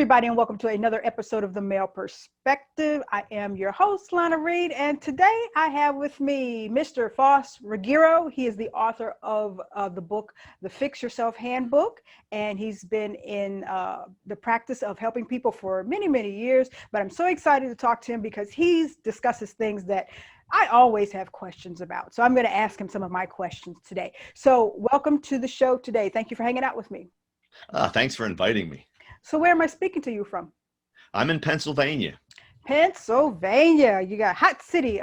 everybody, and welcome to another episode of the Male Perspective. I am your host, Lana Reid, and today I have with me Mr. Faust Ruggiero. He is the author of the book, the Fix Yourself Handbook, and he's been in the practice of helping people for many, many years. But I'm so excited to talk to him because he discusses things that I always have questions about. So I'm going to ask him some of my questions today. So welcome to the show today. Thank you for hanging out with me. Thanks for inviting me. So where am I speaking to you from? I'm in Pennsylvania. Pennsylvania. You got hot city,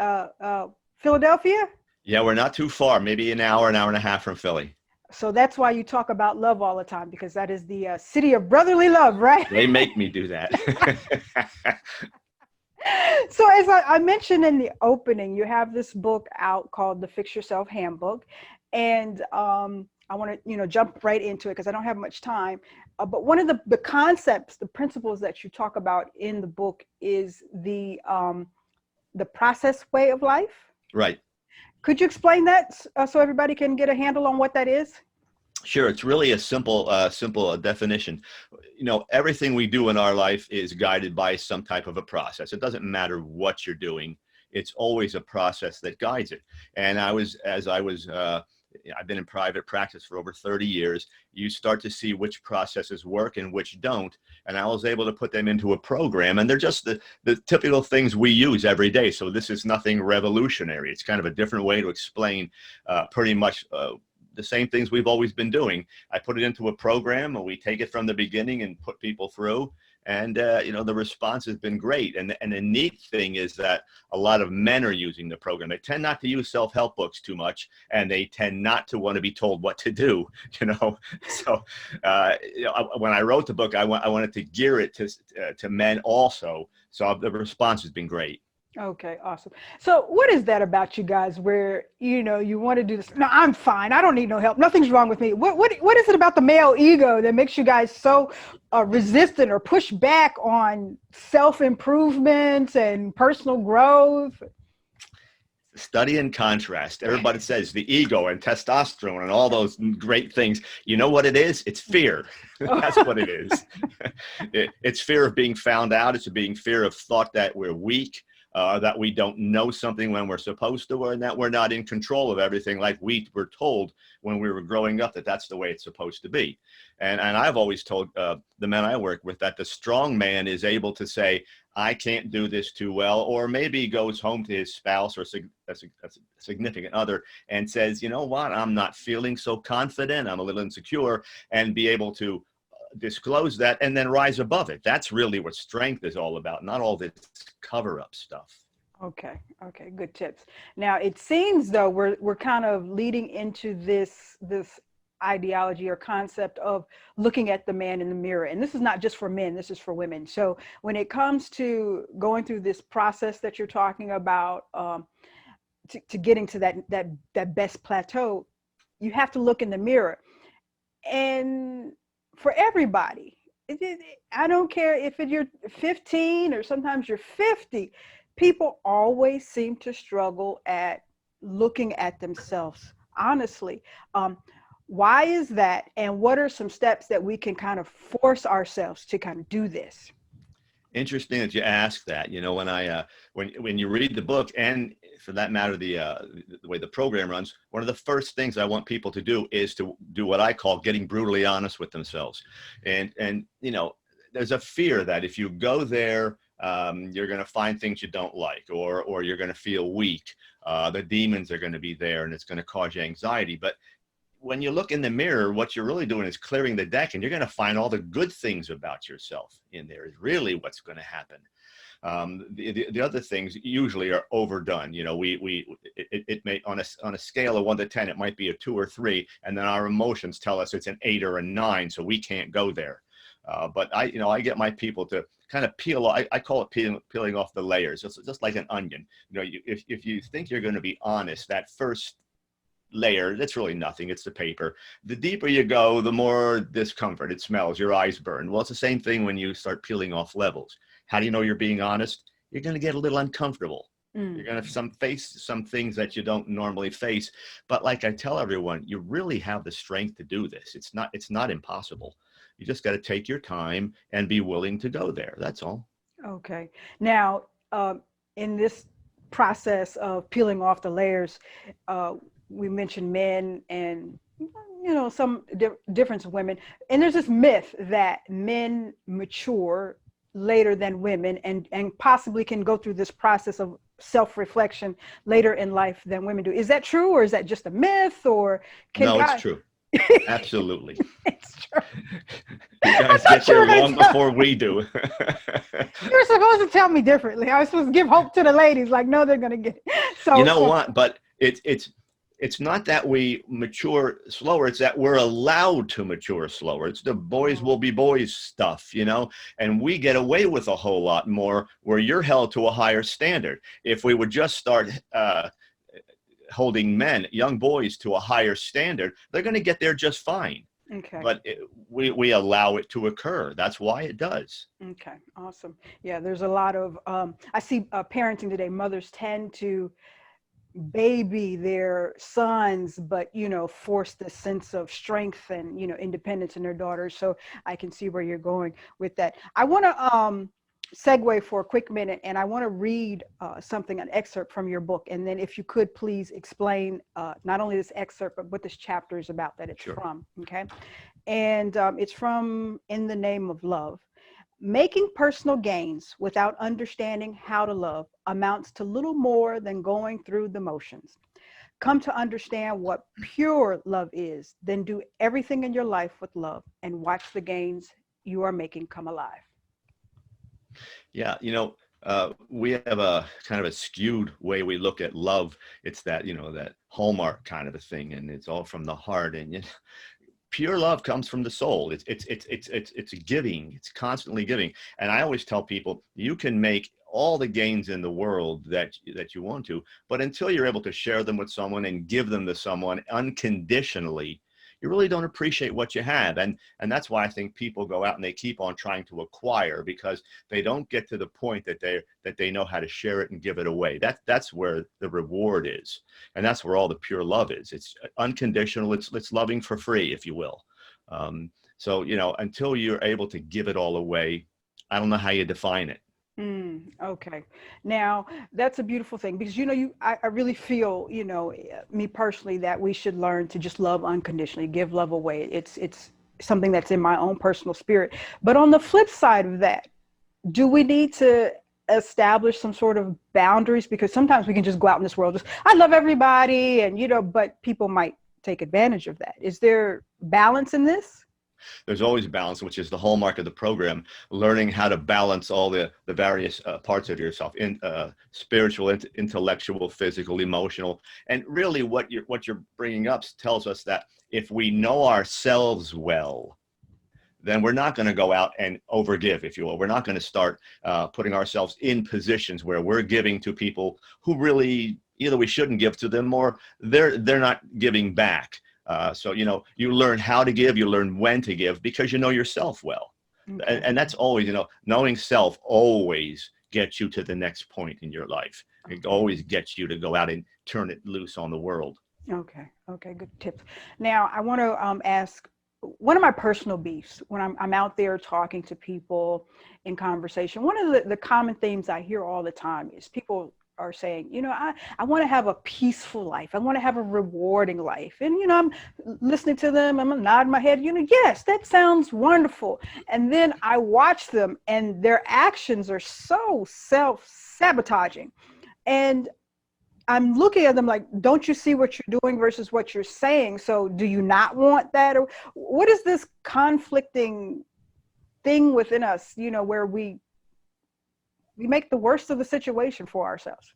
Philadelphia? Yeah, we're not too far, maybe an hour and a half from Philly. So that's why you talk about love all the time, because that is the city of brotherly love, right? They make me do that. So as I mentioned in the opening, you have this book out called the Fix Yourself Handbook. And I want to, jump right into it because I don't have much time. But one of the concepts, the principles that you talk about in the book is the process way of life. Right. Could you explain that so everybody can get a handle on what that is? Sure. It's really a simple definition. Everything we do in our life is guided by some type of a process. It doesn't matter what you're doing. It's always a process that guides it. And I've been in private practice for over 30 years. You start to see which processes work and which don't. And I was able to put them into a program, and they're just the typical things we use every day. So this is nothing revolutionary. It's kind of a different way to explain pretty much the same things we've always been doing. I put it into a program, and we take it from the beginning and put people through. And, the response has been great. And the neat thing is that a lot of men are using the program. They tend not to use self-help books too much, and they tend not to want to be told what to do, So, when I wrote the book, I wanted to gear it to men also. So the response has been great. Okay, awesome. So what is that about you guys where, you want to do this? No, I'm fine. I don't need no help. Nothing's wrong with me. What is it about the male ego that makes you guys so resistant or push back on self-improvement and personal growth? Study and contrast. Everybody says the ego and testosterone and all those great things. You know what it is? It's fear. That's what it is. It's fear of being found out. It's fear of thought that we're weak. That we don't know something when we're supposed to, and that we're not in control of everything like we were told when we were growing up that that's the way it's supposed to be. And I've always told the men I work with that the strong man is able to say, I can't do this too well, or maybe goes home to his spouse or a significant other and says, you know what, I'm not feeling so confident, I'm a little insecure, and be able to disclose that and then rise above it. That's really what strength is all about, not all this cover-up stuff. Okay, good tips. Now it seems though we're kind of leading into this ideology or concept of looking at the man in the mirror, and this is not just for men, this is for women. So when it comes to going through this process that you're talking about, to getting to that best plateau, you have to look in the mirror. And for everybody, I don't care if you're 15 or sometimes you're 50, people always seem to struggle at looking at themselves honestly. Why is that? And what are some steps that we can kind of force ourselves to kind of do this? Interesting that you ask that. When you read the book, and for that matter, the way the program runs, one of the first things I want people to do is to do what I call getting brutally honest with themselves. And there's a fear that if you go there, you're going to find things you don't like, or you're going to feel weak. The demons are going to be there, and it's going to cause you anxiety. But when you look in the mirror, what you're really doing is clearing the deck, and you're going to find all the good things about yourself in there is really what's going to happen. The other things usually are overdone. It may, on a scale of 1 to 10, it might be a 2 or 3, and then our emotions tell us it's an 8 or a 9, so we can't go there. But I get my people to kind of peel. I call it peeling off the layers. It's just like an onion. If you think you're going to be honest, that first layer, that's really nothing. It's the paper. The deeper you go, the more discomfort. It smells. Your eyes burn. Well, it's the same thing when you start peeling off levels. How do you know you're being honest? You're going to get a little uncomfortable. You're going to face some things that you don't normally face. But like I tell everyone, you really have the strength to do this. It's not impossible. You just got to take your time and be willing to go there. That's all. Okay. Now, in this process of peeling off the layers, uh, we mentioned men and some difference of women, and there's this myth that men mature later than women, and possibly can go through this process of self-reflection later in life than women do. Is that true, or is that just a myth, or can No, it's God? true. Absolutely. It's true. You I guys thought get you there were going long to tell. before we do. You're supposed to tell me differently. I was supposed to give hope to the ladies, like, no, they're going to get it. You So, know so what? But it's not that we mature slower. It's that we're allowed to mature slower. It's the boys will be boys stuff, and we get away with a whole lot more where you're held to a higher standard. If we would just start holding men, young boys, to a higher standard, they're going to get there just fine. okay. But we allow it to occur. That's why it does. Okay, awesome. Yeah, there's a lot of I see parenting today. Mothers tend to baby their sons, but force the sense of strength and independence in their daughters. So I can see where you're going with that. I want to segue for a quick minute, and I want to read something, an excerpt from your book, and then if you could please explain not only this excerpt but what this chapter is about that it's Sure. from. Okay, and it's from In the Name of Love. Making personal gains without understanding how to love amounts to little more than going through the motions. Come to understand what pure love is, then do everything in your life with love and watch the gains you are making come alive. Yeah, we have a kind of a skewed way we look at love. It's that, that Hallmark kind of a thing, and it's all from the heart. And pure love comes from the soul. It's giving. It's constantly giving. And I always tell people, you can make all the gains in the world that you want to, but until you're able to share them with someone and give them to someone unconditionally, you really don't appreciate what you have. And that's why I think people go out and they keep on trying to acquire, because they don't get to the point that they know how to share it and give it away. That's where the reward is. And that's where all the pure love is. It's unconditional. It's loving for free, if you will. So, until you're able to give it all away, I don't know how you define it. Okay. Now that's a beautiful thing, because I really feel, me personally, that we should learn to just love unconditionally, give love away. It's something that's in my own personal spirit. But on the flip side of that, do we need to establish some sort of boundaries? Because sometimes we can just go out in this world, just I love everybody, and but people might take advantage of that. Is there balance in this? There's always balance, which is the hallmark of the program, learning how to balance all the various parts of yourself, in spiritual, intellectual, physical, emotional. And really what you're bringing up tells us that if we know ourselves well, then we're not going to go out and overgive, if you will. We're not going to start putting ourselves in positions where we're giving to people who really either we shouldn't give to them, or they're not giving back. So, you learn how to give, you learn when to give, because you know yourself well. Okay. And that's always, knowing self always gets you to the next point in your life. It always gets you to go out and turn it loose on the world. Okay. Okay. Good tips. Now, I want to ask one of my personal beefs when I'm out there talking to people in conversation. One of the common themes I hear all the time is people are saying, I want to have a peaceful life. I want to have a rewarding life. And, I'm listening to them. I'm nodding my head, yes, that sounds wonderful. And then I watch them and their actions are so self-sabotaging. And I'm looking at them like, don't you see what you're doing versus what you're saying? So do you not want that? Or what is this conflicting thing within us, where we make the worst of the situation for ourselves?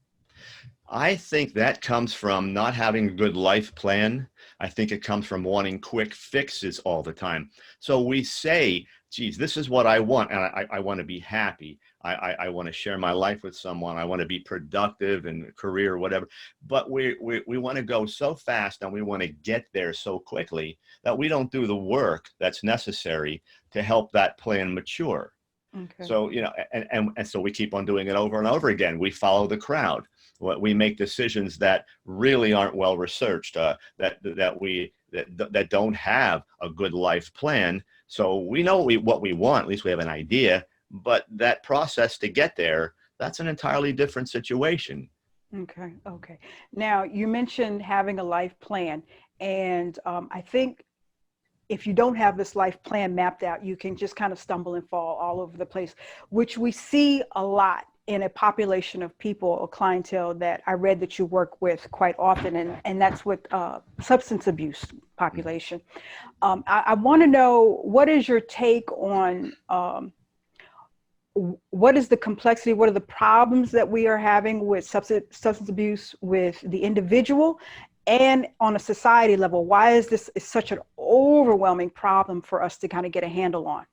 I think that comes from not having a good life plan. I think it comes from wanting quick fixes all the time. So we say, geez, this is what I want. And I want to be happy. I want to share my life with someone. I want to be productive in a career, whatever. But we want to go so fast and we want to get there so quickly that we don't do the work that's necessary to help that plan mature. Okay. So, and so we keep on doing it over and over again. We follow the crowd. we make decisions that really aren't well researched, that don't have a good life plan. So we know what we want, at least we have an idea, but that process to get there, that's an entirely different situation. Okay. Okay. Now, you mentioned having a life plan. And I think if you don't have this life plan mapped out, you can just kind of stumble and fall all over the place, which we see a lot in a population of people or clientele that I read that you work with quite often. And that's with substance abuse population. I want to know, what is your take on what is the complexity? What are the problems that we are having with substance abuse with the individual and on a society level? Why is this such an overwhelming problem for us to kind of get a handle on?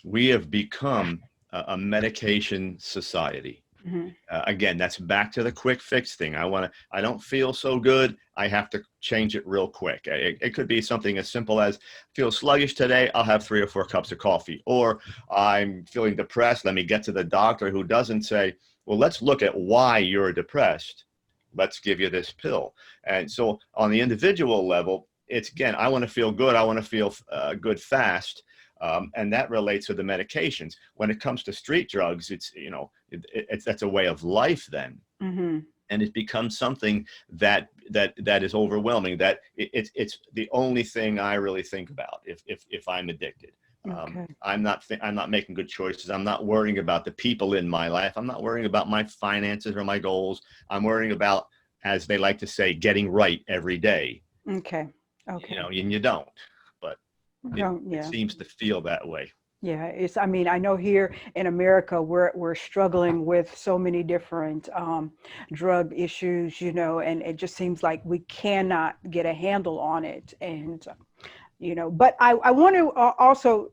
We have become a medication society. Mm-hmm. Again, that's back to the quick fix thing. I don't feel so good, I have to change it real quick. It could be something as simple as, feel sluggish today, I'll have 3 or 4 cups of coffee. Or I'm feeling depressed, let me get to the doctor, who doesn't say, well, let's look at why you're depressed. Let's give you this pill. And so on the individual level, it's, again, I want to feel good. I want to feel good fast. And that relates to the medications. When it comes to street drugs, that's a way of life then. Mm-hmm. And it becomes something that is overwhelming, that it's the only thing I really think about if I'm addicted. Okay. I'm not making good choices. I'm not worrying about the people in my life. I'm not worrying about my finances or my goals. I'm worrying about, as they like to say, getting right every day. Okay. Okay. And you don't, but it seems to feel that way. Yeah, I mean, I know here in America, we're struggling with so many different drug issues, and it just seems like we cannot get a handle on it. And, but I want to also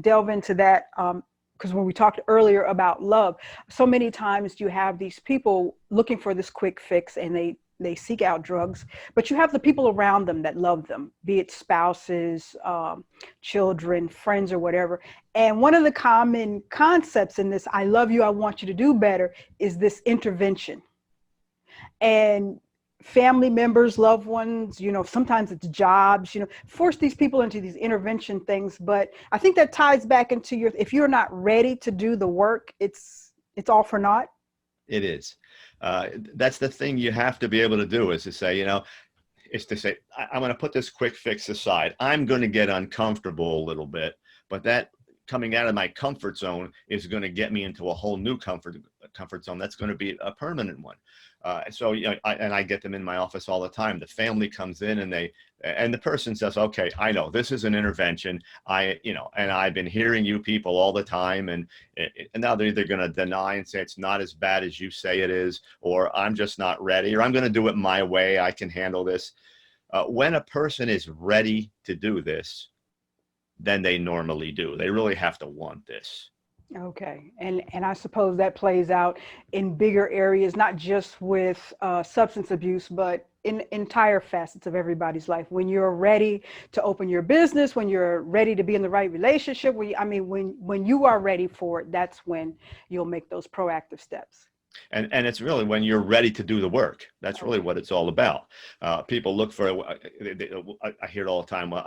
delve into that, because when we talked earlier about love, so many times you have these people looking for this quick fix, and they seek out drugs, but you have the people around them that love them, be it spouses, children, friends, or whatever. And one of the common concepts in this, I love you, I want you to do better, is this intervention. And family members, loved ones, sometimes it's jobs, force these people into these intervention things. But I think that ties back into if you're not ready to do the work, it's all for naught. It is. That's the thing you have to be able to do, is to say, I'm going to put this quick fix aside. I'm going to get uncomfortable a little bit, but that coming out of my comfort zone is going to get me into a whole new comfort zone. That's going to be a permanent one. So I get them in my office all the time. The family comes in and the person says, okay, I know this is an intervention. And I've been hearing you people all the time, and now they're either going to deny and say it's not as bad as you say it is, or I'm just not ready, or I'm going to do it my way. I can handle this. When a person is ready to do this, then they normally do. They really have to want this. Okay. And I suppose that plays out in bigger areas, not just with substance abuse, but in entire facets of everybody's life. When you're ready to open your business, when you're ready to be in the right relationship, when you are ready for it, that's when you'll make those proactive steps. And it's really when you're ready to do the work. That's really what it's all about. People look for, I hear it all the time. Well,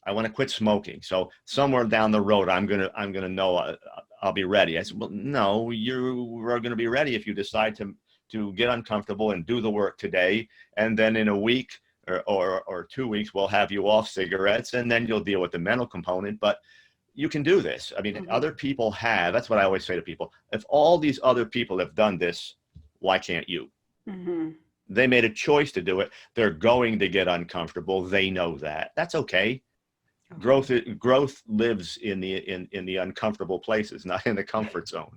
I want to quit smoking. So somewhere down the road, I'm gonna know I'll be ready. I said, well, no, you are going to be ready if you decide to get uncomfortable and do the work today. And then in a week or 2 weeks, we'll have you off cigarettes, and then you'll deal with the mental component. But you can do this. I mean, Mm-hmm. Other people have. That's what I always say to people. If all these other people have done this, why can't you? Mm-hmm. They made a choice to do it. They're going to get uncomfortable. They know that. That's okay. Growth lives in the uncomfortable places, not in the comfort zone.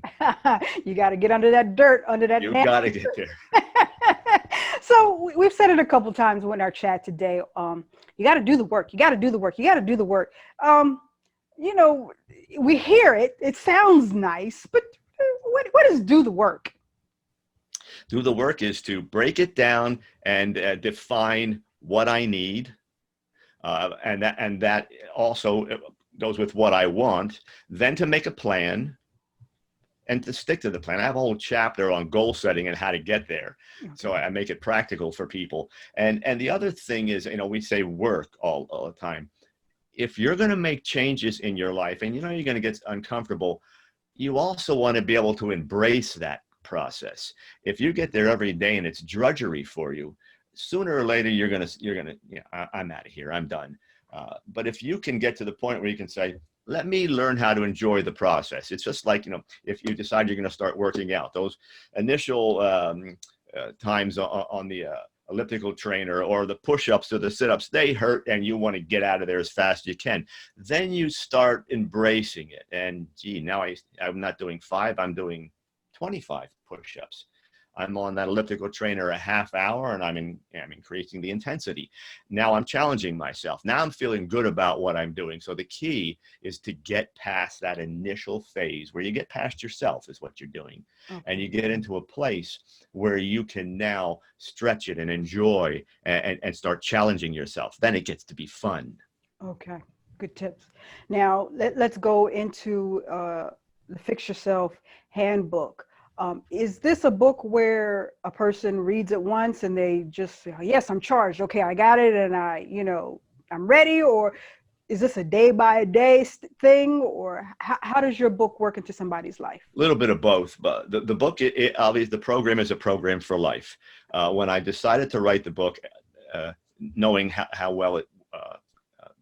You got to get under that dirt, under that. You got to get there. So we've said it a couple times in our chat today. You got to do the work. You got to do the work. You got to do the work. We hear it. It sounds nice, but what is do the work? Do the work is to break it down and define what I need. And that also goes with what I want, then to make a plan, and to stick to the plan. I have a whole chapter on goal setting and how to get there. Okay. So I make it practical for people. And the other thing is, we say work all the time. If you're going to make changes in your life and you're going to get uncomfortable, you also want to be able to embrace that process. If you get there every day and it's drudgery for you, sooner or later you're gonna I'm out of here, I'm done. But if you can get to the point where you can say, let me learn how to enjoy the process. It's just like, if you decide you're going to start working out, those initial times on the elliptical trainer or the push-ups or the sit-ups, they hurt and you want to get out of there as fast as you can. Then you start embracing it. And now I'm not doing 5, I'm doing 25 push-ups. I'm on that elliptical trainer a half hour and I'm increasing the intensity. Now I'm challenging myself. Now I'm feeling good about what I'm doing. So the key is to get past that initial phase where you get past yourself is what you're doing. Okay. And you get into a place where you can now stretch it and enjoy and start challenging yourself. Then it gets to be fun. Okay, good tips. Now let's go into the Fix Yourself Handbook. Is this a book where a person reads it once and they just say, yes, I'm charged. Okay, I got it. And I'm ready. Or is this a day by day thing? Or how does your book work into somebody's life? A little bit of both, but the book, obviously the program is a program for life. When I decided to write the book, knowing how well it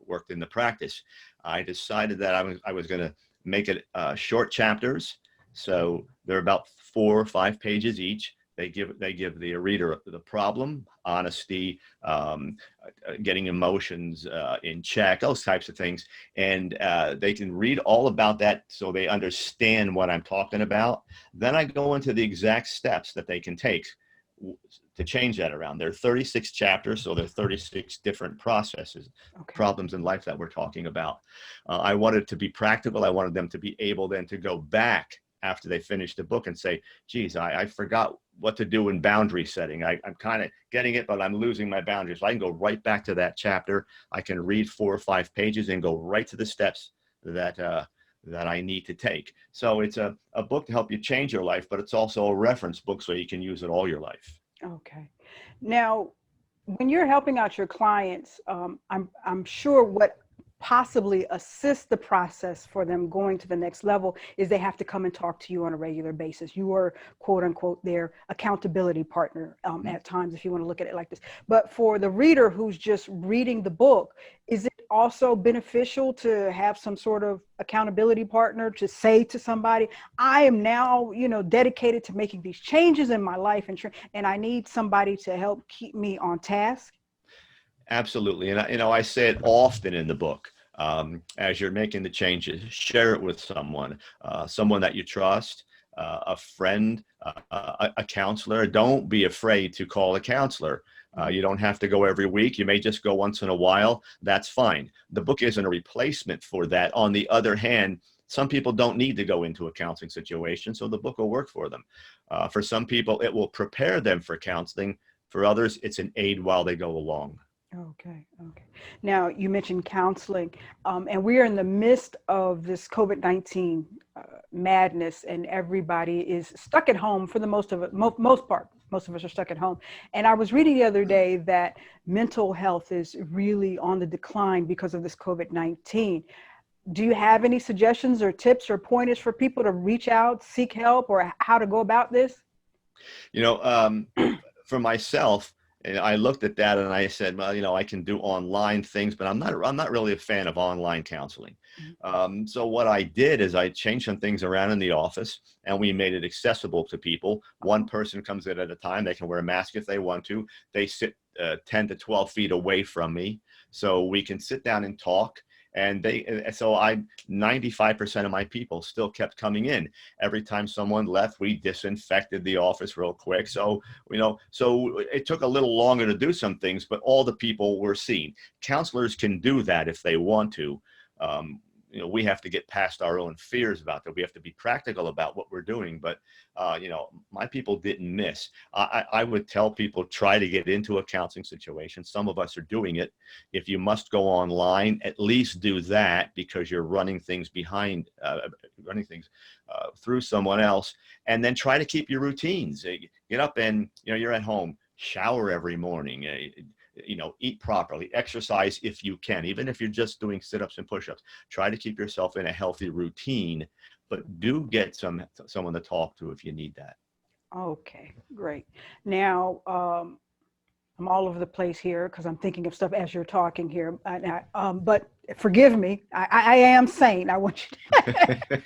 worked in the practice, I decided that I was going to make it short chapters. So they're about 4 or 5 pages each. They give the reader the problem, honesty, getting emotions in check, those types of things. And they can read all about that so they understand what I'm talking about. Then I go into the exact steps that they can take to change that around. There are 36 chapters, so there are 36 different processes, problems in life that we're talking about. I wanted to be practical. I wanted them to be able then to go back after they finish the book and say, geez, I forgot what to do in boundary setting. I'm kind of getting it, but I'm losing my boundaries. So I can go right back to that chapter. I can read 4 or 5 pages and go right to the steps that I need to take. So it's a book to help you change your life, but it's also a reference book so you can use it all your life. Okay. Now, when you're helping out your clients, I'm sure what possibly assist the process for them going to the next level is they have to come and talk to you on a regular basis. You are, quote unquote, their accountability partner at times, if you want to look at it like this. But for the reader who's just reading the book, is it also beneficial to have some sort of accountability partner to say to somebody, I am now, dedicated to making these changes in my life and I need somebody to help keep me on task? Absolutely. And I say it often in the book. As you're making the changes, share it with someone that you trust, a friend, a counselor. Don't be afraid to call a counselor. You don't have to go every week. You may just go once in a while. That's fine. The book isn't a replacement for that. On the other hand, some people don't need to go into a counseling situation, so the book will work for them. For some people, it will prepare them for counseling. For others, it's an aid while they go along. Okay. Now, you mentioned counseling, and we are in the midst of this COVID-19 madness, and everybody is stuck at home for the most part. Most of us are stuck at home. And I was reading the other day that mental health is really on the decline because of this COVID-19. Do you have any suggestions or tips or pointers for people to reach out, seek help, or how to go about this? For myself, and I looked at that and I said, well, I can do online things, but I'm not really a fan of online counseling. So what I did is I changed some things around in the office and we made it accessible to people. One person comes in at a time. They can wear a mask if they want to. They sit 10 to 12 feet away from me so we can sit down and talk. And 95% of my people still kept coming in. Every time someone left, we disinfected the office real quick. So it took a little longer to do some things, but all the people were seen. Counselors can do that if they want to. we have to get past our own fears about that. We have to be practical about what we're doing. But, my people didn't miss. I would tell people, try to get into a counseling situation. Some of us are doing it. If you must go online, at least do that, because you're running things through someone else. And then try to keep your routines. Get up and, you're at home, shower every morning, eat properly, exercise if you can, even if you're just doing sit-ups and push-ups. Try to keep yourself in a healthy routine, but do get someone to talk to if you need that. Okay, great. Now, I'm all over the place here because I'm thinking of stuff as you're talking here. But forgive me, I am sane. I want you to.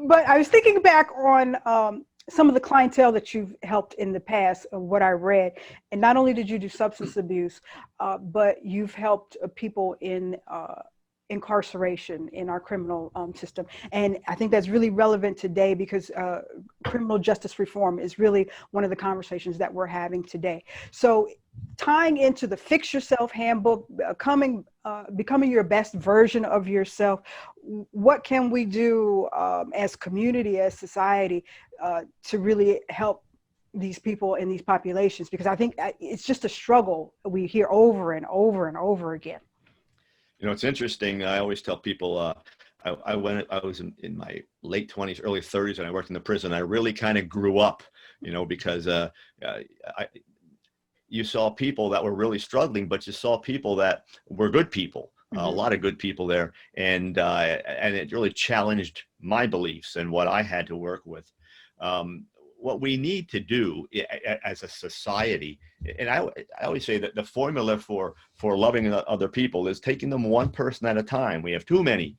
But I was thinking back on some of the clientele that you've helped in the past, of what I read. And not only did you do substance abuse, but you've helped people in incarceration in our criminal system. And I think that's really relevant today, because criminal justice reform is really one of the conversations that we're having today. So tying into the Fix Yourself Handbook, becoming your best version of yourself, what can we do as community, as society, to really help these people in these populations? Because I think it's just a struggle we hear over and over and over again. It's interesting. I always tell people, I was in my late 20s, early 30s, and I worked in the prison. I really kind of grew up, because you saw people that were really struggling, but you saw people that were good people, a lot of good people there. And it really challenged my beliefs and what I had to work with. What we need to do as a society, and I always say that the formula for loving other people is taking them one person at a time. We have too many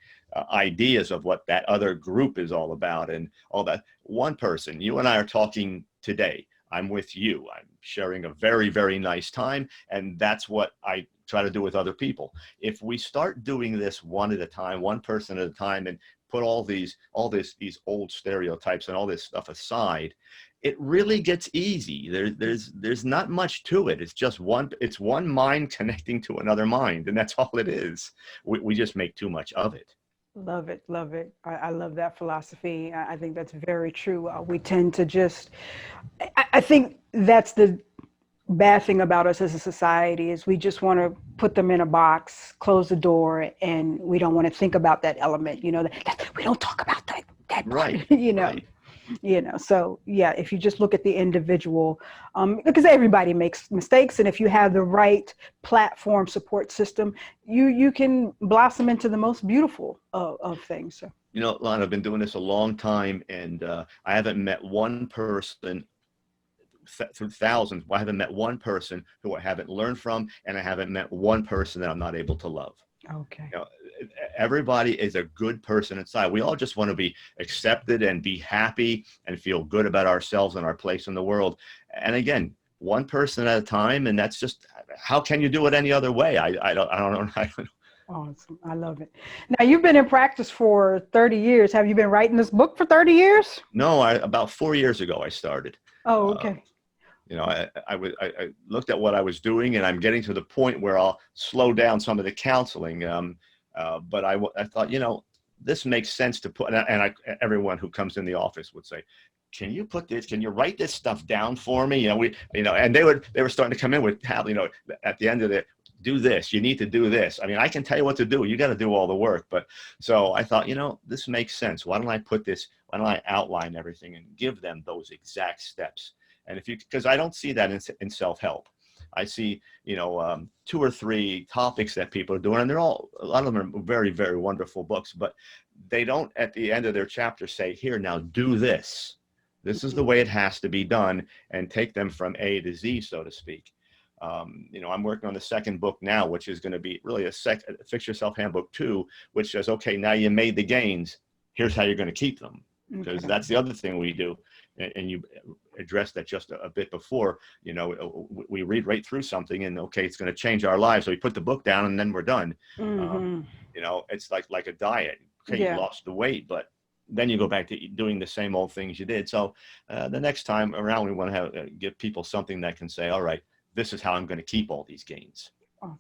ideas of what that other group is all about, and all that. One person, you and I are talking today. I'm with you. I'm sharing a very, very nice time, and that's what I try to do with other people. If we start doing this one at a time, one person at a time, and put all these old stereotypes and all this stuff aside, it really gets easy. There's not much to it. It's just one mind connecting to another mind, and that's all it is. We just make too much of it. Love it. Love it. I love that philosophy. I think that's very true. We tend to I think that's the bad thing about us as a society, is we just want to put them in a box, close the door, and we don't want to think about that element, that we don't talk about that part, Right. Right. So yeah, if you just look at the individual, because everybody makes mistakes, and if you have the right platform support system, you can blossom into the most beautiful of things. So. Lana, I've been doing this a long time, and I haven't met one person through thousands. I haven't met one person who I haven't learned from, and I haven't met one person that I'm not able to love. Okay. Everybody is a good person inside. We all just want to be accepted and be happy and feel good about ourselves and our place in the world. And again, one person at a time, and that's just, how can you do it any other way? I don't know. Awesome. I love it. Now, you've been in practice for 30 years. Have you been writing this book for 30 years? No, about 4 years ago I started. Oh, okay. I looked at what I was doing, and I'm getting to the point where I'll slow down some of the counseling. But I thought, this makes sense to put, and everyone who comes in the office would say, can you write this stuff down for me? And they were starting to come in with, at the end of it, do this, you need to do this. I mean, I can tell you what to do. You got to do all the work. But so I thought, this makes sense. Why don't I outline everything and give them those exact steps? And because I don't see that in self-help. I see, 2 or 3 topics that people are doing, and a lot of them are very, very wonderful books, but they don't at the end of their chapter say, here, now do this. This is the way it has to be done, and take them from A to Z, so to speak. I'm working on the second book now, which is going to be really a Fix Yourself Handbook 2, which says, okay, now you made the gains. Here's how you're going to keep them. Because that's the other thing we do. And you addressed that just a bit before. We read right through something, and okay, it's going to change our lives. So we put the book down, and then we're done. It's like a diet. Okay, you lost the weight, but then you go back to doing the same old things you did. So the next time around, we want to give people something that can say, all right, this is how I'm going to keep all these gains. Awesome.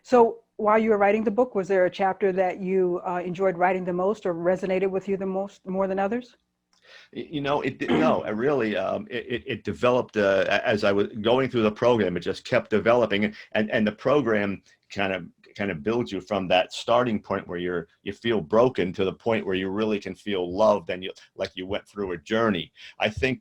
So while you were writing the book, was there a chapter that you enjoyed writing the most or resonated with you the most, more than others? You know, it didn't. No, it really it developed as I was going through the program. It just kept developing, and the program kind of builds you from that starting point where you feel broken to the point where you really can feel loved, and you like you went through a journey. I think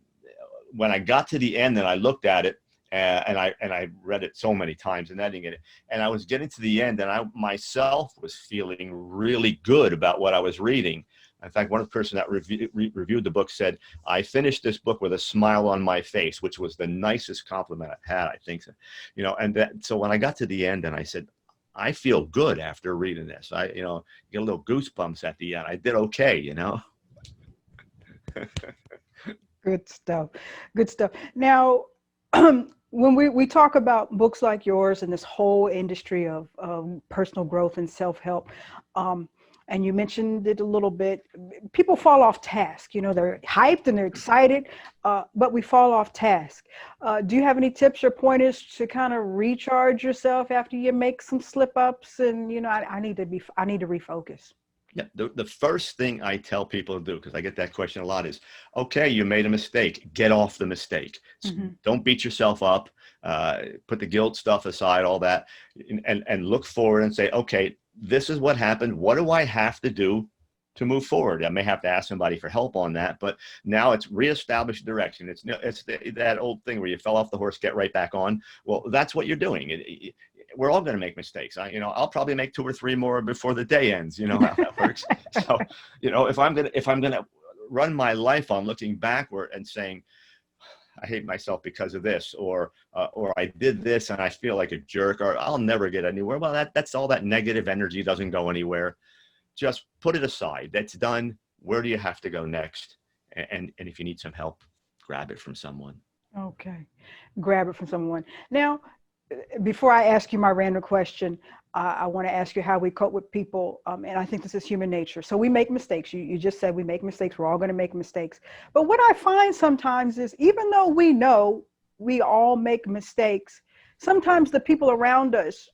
when I got to the end and I looked at it. And I read it so many times and editing it, and I was getting to the end, and I myself was feeling really good about what I was reading. In fact, one of the person that reviewed the book said, "I finished this book with a smile on my face," which was the nicest compliment I've had, I think. You know, and so when I got to the end and I said, "I feel good after reading this," I, you know, get a little goosebumps at the end. I did okay, you know. Good stuff. Good stuff. Now, when we talk about books like yours and this whole industry of personal growth and self-help, and you mentioned it a little bit, people fall off task. You know, they're hyped and they're excited, but we fall off task. Do you have any tips or pointers to kind of recharge yourself after you make some slip ups and, you know, I need to refocus? Yeah, the first thing I tell people to do, because I get that question a lot, is, okay, you made a mistake. Get off the mistake. Mm-hmm. Don't beat yourself up. Put the guilt stuff aside, all that, and look forward and say, okay, this is what happened. What do I have to do to move forward? I may have to ask somebody for help on that, but now it's reestablish direction. It's that old thing where you fell off the horse, get right back on. Well, that's what you're doing. We're all going to make mistakes. I'll probably make 2 or 3 more before the day ends. You know how that works. So, you know, if I'm gonna run my life on looking backward and saying, I hate myself because of this, or I did this and I feel like a jerk, or I'll never get anywhere. Well, that's all that negative energy doesn't go anywhere. Just put it aside. That's done. Where do you have to go next? And if you need some help, grab it from someone. Okay. Grab it from someone. Now, before I ask you my random question, I want to ask you how we cope with people. And I think this is human nature. So we make mistakes. You just said we make mistakes. We're all going to make mistakes. But what I find sometimes is, even though we know we all make mistakes, sometimes the people around us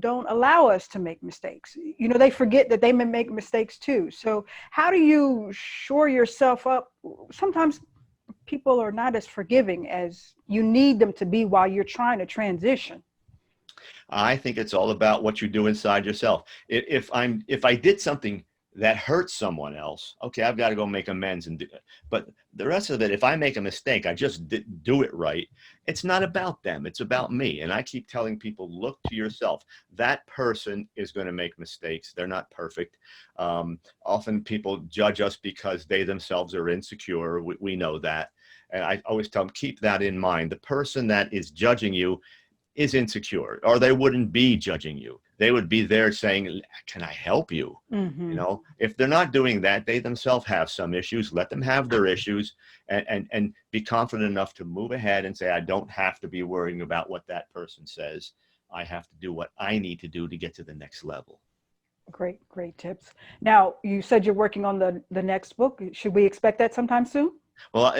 don't allow us to make mistakes. You know, they forget that they may make mistakes too. So how do you shore yourself up? Sometimes people are not as forgiving as you need them to be while you're trying to transition. I think it's all about what you do inside yourself. If I did something that hurts someone else, okay, I've got to go make amends and do it. But the rest of it, if I make a mistake, I just didn't do it right. It's not about them. It's about me. And I keep telling people, look to yourself. That person is going to make mistakes. They're not perfect. Often people judge us because they themselves are insecure. We know that. And I always tell them, keep that in mind. The person that is judging you is insecure, or they wouldn't be judging you. They would be there saying, can I help you? Mm-hmm. You know, if they're not doing that, they themselves have some issues. Let them have their issues, and be confident enough to move ahead and say, I don't have to be worrying about what that person says. I have to do what I need to do to get to the next level. Great tips. Now, you said you're working on the next book. Should we expect that sometime soon? Well,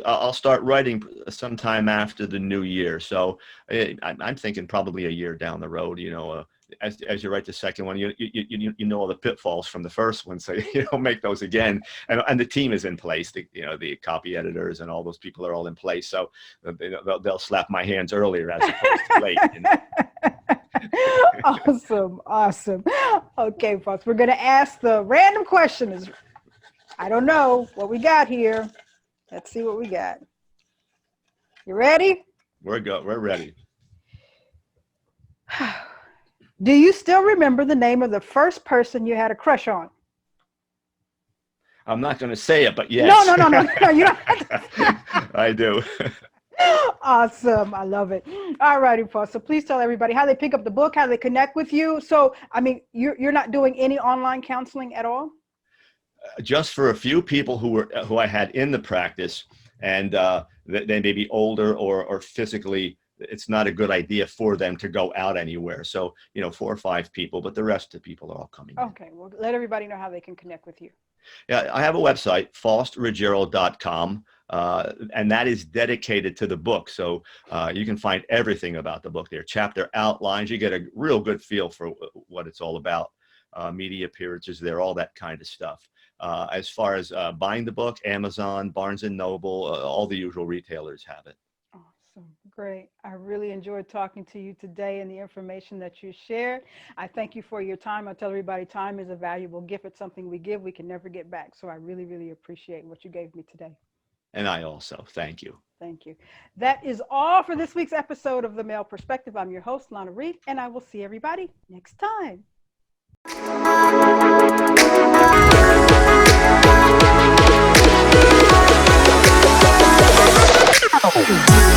I'll start writing sometime after the new year. So I'm thinking probably a year down the road, you know, as you write the second one, you know all the pitfalls from the first one, so you don't make those again. And the team is in place. The copy editors and all those people are all in place. So they'll slap my hands earlier as opposed to late. You know? Awesome. Okay, folks, we're going to ask the random questions. I don't know what we got here. Let's see what we got. You ready? We're ready. Do you still remember the name of the first person you had a crush on? I'm not going to say it, but yes. No. You don't have to. I do. Awesome. I love it. All righty, Paul. So please tell everybody how they pick up the book, how they connect with you. So, I mean, you're not doing any online counseling at all? Just for a few people who I had in the practice, and they may be older or physically, it's not a good idea for them to go out anywhere. So, 4 or 5 people, but the rest of the people are all coming in. Okay. Well, let everybody know how they can connect with you. Yeah, I have a website, faustruggiero.com. And that is dedicated to the book. So you can find everything about the book there, chapter outlines. You get a real good feel for what it's all about. Media appearances there, all that kind of stuff. As far as buying the book, Amazon, Barnes and Noble, all the usual retailers have it. Awesome. Great. I really enjoyed talking to you today and the information that you shared. I thank you for your time. I tell everybody time is a valuable gift. It's something we give, we can never get back. So I really, really appreciate what you gave me today. And I also thank you. Thank you. That is all for this week's episode of The Male Perspective. I'm your host, Lana Reid, and I will see everybody next time. Oh.